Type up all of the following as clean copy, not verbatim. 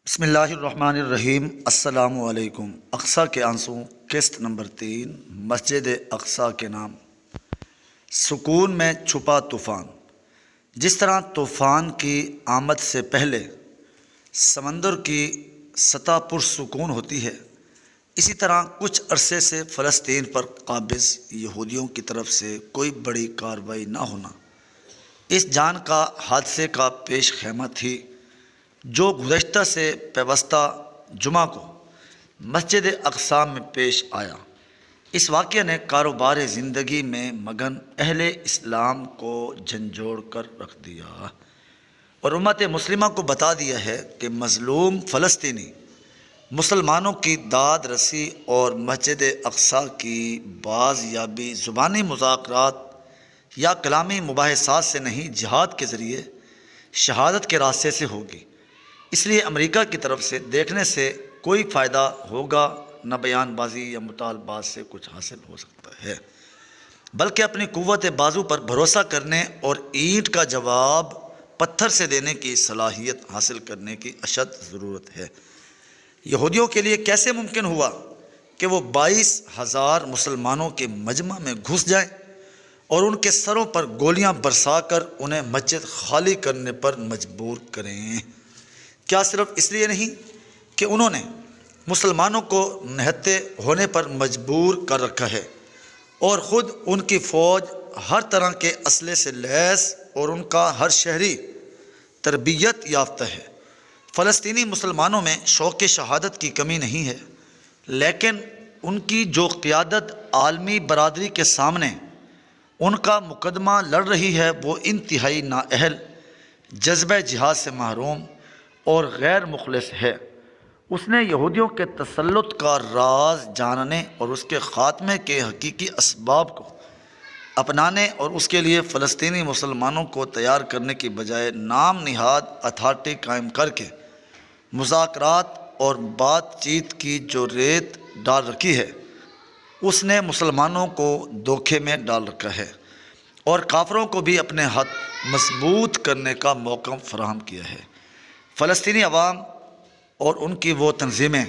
بسم اللہ الرحمن الرحیم۔ السلام علیکم۔ اقصیٰ کے آنسو، قسط نمبر 3، مسجد اقصیٰ کے نام۔ سکون میں چھپا طوفان۔ جس طرح طوفان کی آمد سے پہلے سمندر کی سطح پرسکون ہوتی ہے، اسی طرح کچھ عرصے سے فلسطین پر قابض یہودیوں کی طرف سے کوئی بڑی کارروائی نہ ہونا اس جان کا حادثے کا پیش خیمہ تھی جو گزشتہ سے پیوستہ جمعہ کو مسجد اقصیٰ میں پیش آیا۔ اس واقعہ نے کاروبار زندگی میں مگن اہل اسلام کو جھنجھوڑ کر رکھ دیا اور امت مسلمہ کو بتا دیا ہے کہ مظلوم فلسطینی مسلمانوں کی داد رسی اور مسجد اقصیٰ کی بازیابی زبانی مذاکرات یا کلامی مباحثات سے نہیں، جہاد کے ذریعے شہادت کے راستے سے ہوگی۔ اس لیے امریکہ کی طرف سے دیکھنے سے کوئی فائدہ ہوگا نہ بیان بازی یا مطالبات سے کچھ حاصل ہو سکتا ہے، بلکہ اپنی قوت بازو پر بھروسہ کرنے اور اینٹ کا جواب پتھر سے دینے کی صلاحیت حاصل کرنے کی اشد ضرورت ہے۔ یہودیوں کے لیے کیسے ممکن ہوا کہ وہ 22,000 مسلمانوں کے مجمع میں گھس جائیں اور ان کے سروں پر گولیاں برسا کر انہیں مسجد خالی کرنے پر مجبور کریں؟ کیا صرف اس لیے نہیں کہ انہوں نے مسلمانوں کو نہتے ہونے پر مجبور کر رکھا ہے اور خود ان کی فوج ہر طرح کے اسلحے سے لیس اور ان کا ہر شہری تربیت یافتہ ہے۔ فلسطینی مسلمانوں میں شوق شہادت کی کمی نہیں ہے، لیکن ان کی جو قیادت عالمی برادری کے سامنے ان کا مقدمہ لڑ رہی ہے وہ انتہائی نااہل، جذبہ جہاد سے محروم اور غیر مخلص ہے۔ اس نے یہودیوں کے تسلط کا راز جاننے اور اس کے خاتمے کے حقیقی اسباب کو اپنانے اور اس کے لیے فلسطینی مسلمانوں کو تیار کرنے کی بجائے نام نہاد اتھارٹی قائم کر کے مذاکرات اور بات چیت کی جو ریت ڈال رکھی ہے، اس نے مسلمانوں کو دھوکے میں ڈال رکھا ہے اور کافروں کو بھی اپنے ہاتھ مضبوط کرنے کا موقع فراہم کیا ہے۔ فلسطینی عوام اور ان کی وہ تنظیمیں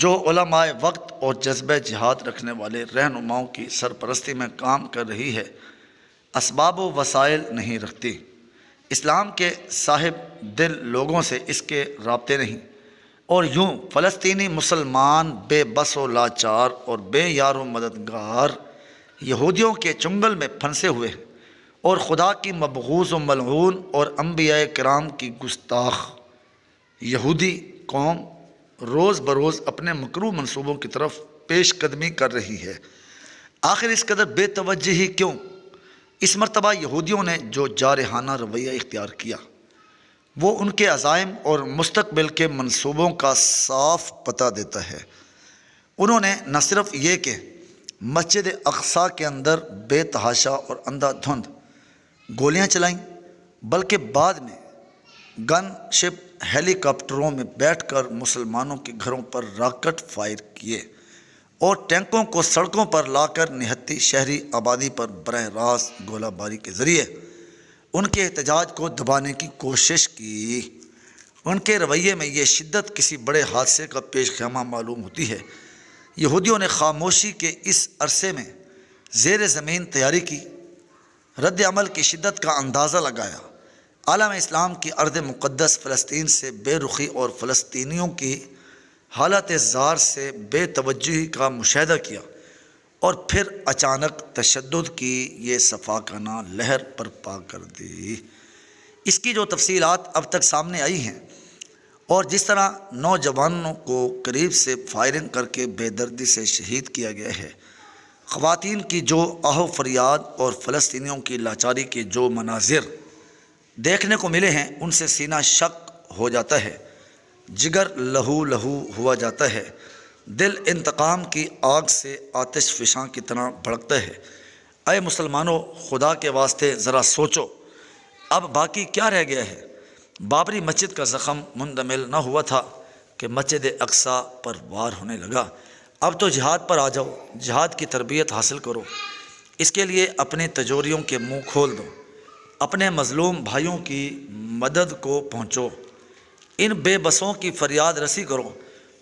جو علماء وقت اور جذبہ جہاد رکھنے والے رہنماؤں کی سرپرستی میں کام کر رہی ہے، اسباب و وسائل نہیں رکھتی۔ اسلام کے صاحب دل لوگوں سے اس کے رابطے نہیں، اور یوں فلسطینی مسلمان بے بس و لاچار اور بے یار و مددگار یہودیوں کے چنگل میں پھنسے ہوئے ہیں اور خدا کی مبغوض و ملعون اور انبیاء کرام کی گستاخ یہودی قوم روز بروز اپنے مکروہ منصوبوں کی طرف پیش قدمی کر رہی ہے۔ آخر اس قدر بے توجہی کیوں؟ اس مرتبہ یہودیوں نے جو جارحانہ رویہ اختیار کیا وہ ان کے عزائم اور مستقبل کے منصوبوں کا صاف پتہ دیتا ہے۔ انہوں نے نہ صرف یہ کہ مسجد اقصیٰ کے اندر بے تحاشا اور اندھا دھند گولیاں چلائیں، بلکہ بعد میں گن شپ ہیلی کاپٹروں میں بیٹھ کر مسلمانوں کے گھروں پر راکٹ فائر کیے اور ٹینکوں کو سڑکوں پر لا کر نہتی شہری آبادی پر براہ راست گولہ باری کے ذریعے ان کے احتجاج کو دبانے کی کوشش کی۔ ان کے رویے میں یہ شدت کسی بڑے حادثے کا پیش خیمہ معلوم ہوتی ہے۔ یہودیوں نے خاموشی کے اس عرصے میں زیر زمین تیاری کی، رد عمل کی شدت کا اندازہ لگایا، عالم اسلام کی ارض مقدس فلسطین سے بے رخی اور فلسطینیوں کی حالت زار سے بے توجہی کا مشاہدہ کیا، اور پھر اچانک تشدد کی یہ صفاقانہ لہر برپا کر دی۔ اس کی جو تفصیلات اب تک سامنے آئی ہیں اور جس طرح نوجوانوں کو قریب سے فائرنگ کر کے بے دردی سے شہید کیا گیا ہے، خواتین کی جو آہ و فریاد اور فلسطینیوں کی لاچاری کے جو مناظر دیکھنے کو ملے ہیں، ان سے سینہ شق ہو جاتا ہے، جگر لہو لہو ہوا جاتا ہے، دل انتقام کی آگ سے آتش فشاں کی طرح بھڑکتا ہے۔ اے مسلمانوں، خدا کے واسطے ذرا سوچو، اب باقی کیا رہ گیا ہے؟ بابری مسجد کا زخم مندمل نہ ہوا تھا کہ مسجد اقصیٰ پر وار ہونے لگا۔ اب تو جہاد پر آ جاؤ، جہاد کی تربیت حاصل کرو، اس کے لیے اپنے تجوریوں کے منہ کھول دو، اپنے مظلوم بھائیوں کی مدد کو پہنچو۔ ان بے بسوں کی فریاد رسی کرو۔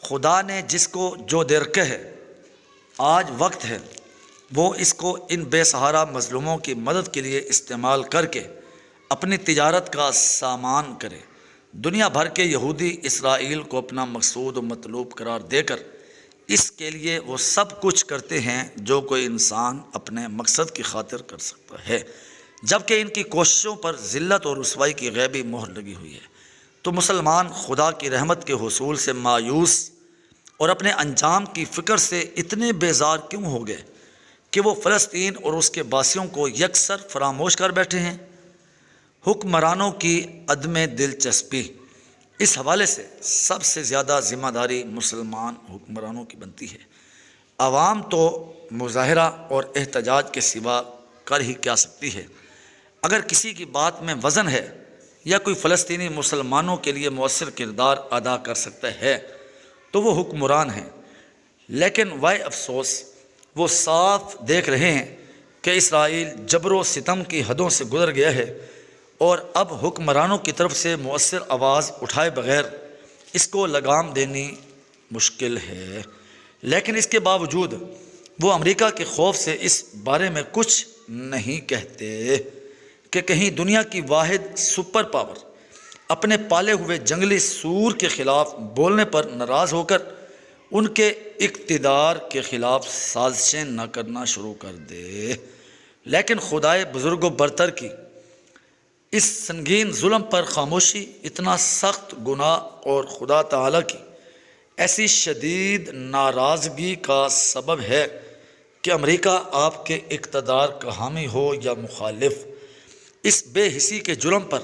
خدا نے جس کو جو دے رکھے ہے، آج وقت ہے وہ اس کو ان بے سہارا مظلوموں کی مدد کے لیے استعمال کر کے اپنی تجارت کا سامان کرے۔ دنیا بھر کے یہودی اسرائیل کو اپنا مقصود و مطلوب قرار دے کر اس کے لیے وہ سب کچھ کرتے ہیں جو کوئی انسان اپنے مقصد کی خاطر کر سکتا ہے، جبکہ ان کی کوششوں پر ذلت اور رسوائی کی غیبی مہر لگی ہوئی ہے۔ تو مسلمان خدا کی رحمت کے حصول سے مایوس اور اپنے انجام کی فکر سے اتنے بیزار کیوں ہو گئے کہ وہ فلسطین اور اس کے باسیوں کو یکسر فراموش کر بیٹھے ہیں؟ حکمرانوں کی عدم دلچسپی۔ اس حوالے سے سب سے زیادہ ذمہ داری مسلمان حکمرانوں کی بنتی ہے۔ عوام تو مظاہرہ اور احتجاج کے سوا کر ہی کیا سکتی ہے؟ اگر کسی کی بات میں وزن ہے یا کوئی فلسطینی مسلمانوں کے لیے مؤثر کردار ادا کر سکتا ہے تو وہ حکمران ہیں، لیکن وائے افسوس وہ صاف دیکھ رہے ہیں کہ اسرائیل جبر و ستم کی حدوں سے گزر گیا ہے اور اب حکمرانوں کی طرف سے مؤثر آواز اٹھائے بغیر اس کو لگام دینی مشکل ہے۔ لیکن اس کے باوجود وہ امریکہ کے خوف سے اس بارے میں کچھ نہیں کہتے کہ کہیں دنیا کی واحد سپر پاور اپنے پالے ہوئے جنگلی سور کے خلاف بولنے پر ناراض ہو کر ان کے اقتدار کے خلاف سازشیں نہ کرنا شروع کر دے۔ لیکن خدائے بزرگ و برتر کی اس سنگین ظلم پر خاموشی اتنا سخت گناہ اور خدا تعالیٰ کی ایسی شدید ناراضگی کا سبب ہے کہ امریکہ آپ کے اقتدار کا حامی ہو یا مخالف، اس بے حسی کے جرم پر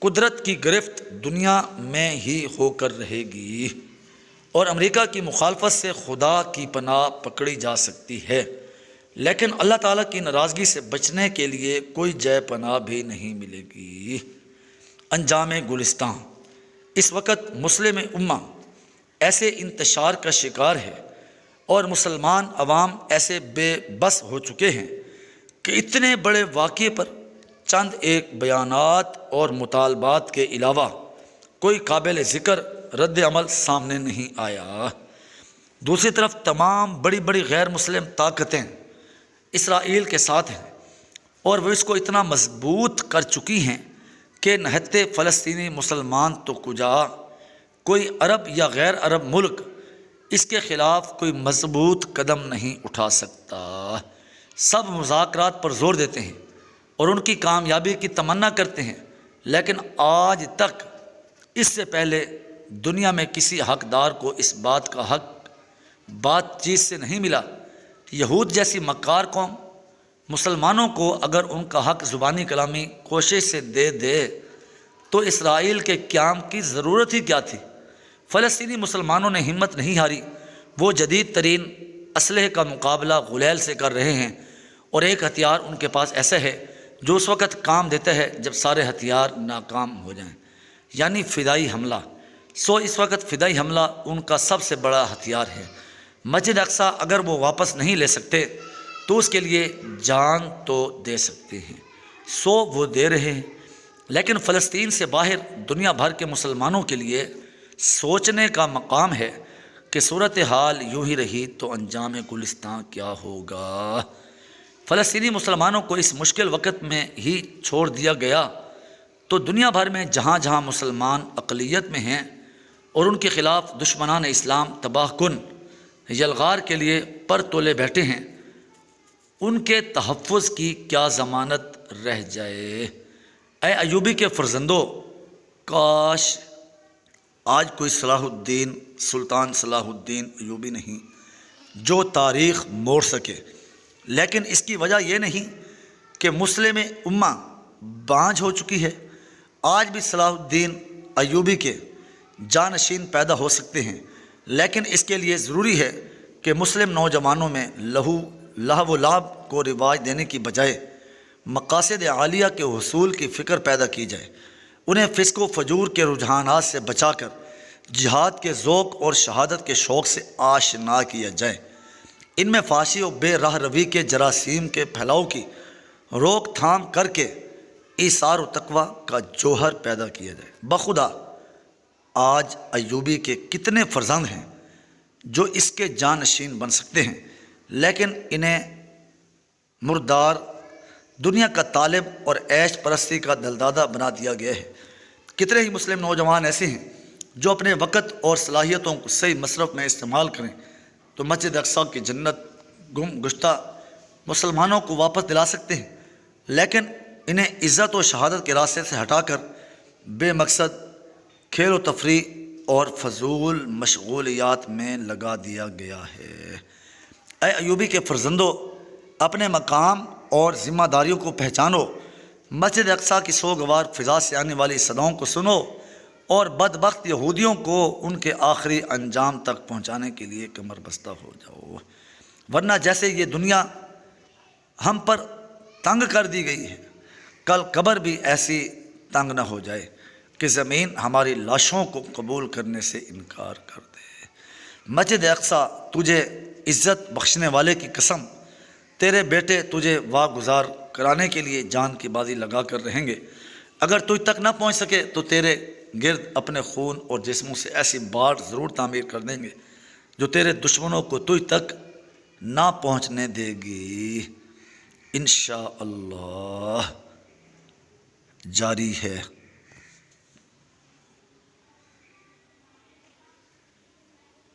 قدرت کی گرفت دنیا میں ہی ہو کر رہے گی اور امریکہ کی مخالفت سے خدا کی پناہ پکڑی جا سکتی ہے، لیکن اللہ تعالیٰ کی ناراضگی سے بچنے کے لیے کوئی جے پناہ بھی نہیں ملے گی۔ انجام گلستان۔ اس وقت مسلم امہ ایسے انتشار کا شکار ہے اور مسلمان عوام ایسے بے بس ہو چکے ہیں کہ اتنے بڑے واقعے پر چند ایک بیانات اور مطالبات کے علاوہ کوئی قابل ذکر رد عمل سامنے نہیں آیا۔ دوسری طرف تمام بڑی بڑی غیر مسلم طاقتیں اسرائیل کے ساتھ ہیں اور وہ اس کو اتنا مضبوط کر چکی ہیں کہ نہتے فلسطینی مسلمان تو کجا، کوئی عرب یا غیر عرب ملک اس کے خلاف کوئی مضبوط قدم نہیں اٹھا سکتا۔ سب مذاکرات پر زور دیتے ہیں اور ان کی کامیابی کی تمنا کرتے ہیں، لیکن آج تک اس سے پہلے دنیا میں کسی حقدار کو اس بات کا حق بات چیت سے نہیں ملا۔ یہود جیسی مکار قوم مسلمانوں کو اگر ان کا حق زبانی کلامی کوشش سے دے دے تو اسرائیل کے قیام کی ضرورت ہی کیا تھی؟ فلسطینی مسلمانوں نے ہمت نہیں ہاری، وہ جدید ترین اسلحے کا مقابلہ غلیل سے کر رہے ہیں اور ایک ہتھیار ان کے پاس ایسا ہے جو اس وقت کام دیتا ہے جب سارے ہتھیار ناکام ہو جائیں، یعنی فدائی حملہ۔ اس وقت فدائی حملہ ان کا سب سے بڑا ہتھیار ہے۔ مسجد اقصیٰ اگر وہ واپس نہیں لے سکتے تو اس کے لیے جان تو دے سکتے ہیں، وہ دے رہے ہیں، لیکن فلسطین سے باہر دنیا بھر کے مسلمانوں کے لیے سوچنے کا مقام ہے کہ صورتحال یوں ہی رہی تو انجام گلستان کیا ہوگا۔ فلسطینی مسلمانوں کو اس مشکل وقت میں ہی چھوڑ دیا گیا تو دنیا بھر میں جہاں جہاں مسلمان اقلیت میں ہیں اور ان کے خلاف دشمنان اسلام تباہ کن یلغار کے لیے پر تولے بیٹھے ہیں، ان کے تحفظ کی کیا ضمانت رہ جائے؟ اے ایوبی کے فرزندوں، کاش آج کوئی صلاح الدین سلطان صلاح الدین ایوبی نہیں جو تاریخ موڑ سکے، لیکن اس کی وجہ یہ نہیں کہ مسلم امہ بانجھ ہو چکی ہے۔ آج بھی صلاح الدین ایوبی کے جانشین پیدا ہو سکتے ہیں، لیکن اس کے لیے ضروری ہے کہ مسلم نوجوانوں میں لہو و لعب کو رواج دینے کی بجائے مقاصد عالیہ کے حصول کی فکر پیدا کی جائے، انہیں فسق و فجور کے رجحانات سے بچا کر جہاد کے ذوق اور شہادت کے شوق سے آشنا کیا جائے، ان میں فحاشی و بے راہ روی کے جراثیم کے پھیلاؤ کی روک تھام کر کے ایثار و تقوی کا جوہر پیدا کیا جائے۔ بخدا آج ایوبی کے کتنے فرزند ہیں جو اس کے جانشین بن سکتے ہیں، لیکن انہیں مردار، دنیا کا طالب اور عیش پرستی کا دلدادہ بنا دیا گیا ہے۔ کتنے ہی مسلم نوجوان ایسے ہیں جو اپنے وقت اور صلاحیتوں کو صحیح مصرف میں استعمال کریں تو مسجد اقصیٰ کی جنت گم گشتہ مسلمانوں کو واپس دلا سکتے ہیں، لیکن انہیں عزت و شہادت کے راستے سے ہٹا کر بے مقصد کھیل و تفریح اور فضول مشغولیات میں لگا دیا گیا ہے۔ اے ایوبی کے فرزندوں، اپنے مقام اور ذمہ داریوں کو پہچانو، مسجد اقصیٰ کی سوگوار فضا سے آنے والی صداؤں کو سنو اور بدبخت یہودیوں کو ان کے آخری انجام تک پہنچانے کے لیے کمر بستہ ہو جاؤ، ورنہ جیسے یہ دنیا ہم پر تنگ کر دی گئی ہے، کل قبر بھی ایسی تنگ نہ ہو جائے کہ زمین ہماری لاشوں کو قبول کرنے سے انکار کر دے۔ مسجد اقصیٰ تجھے عزت بخشنے والے کی قسم، تیرے بیٹے تجھے واگزار کرانے کے لیے جان کی بازی لگا کر رہیں گے۔ اگر تجھ تک نہ پہنچ سکے تو تیرے گرد اپنے خون اور جسموں سے ایسی باڑ ضرور تعمیر کر دیں گے جو تیرے دشمنوں کو تجھ تک نہ پہنچنے دے گی۔ انشاءاللہ جاری ہے۔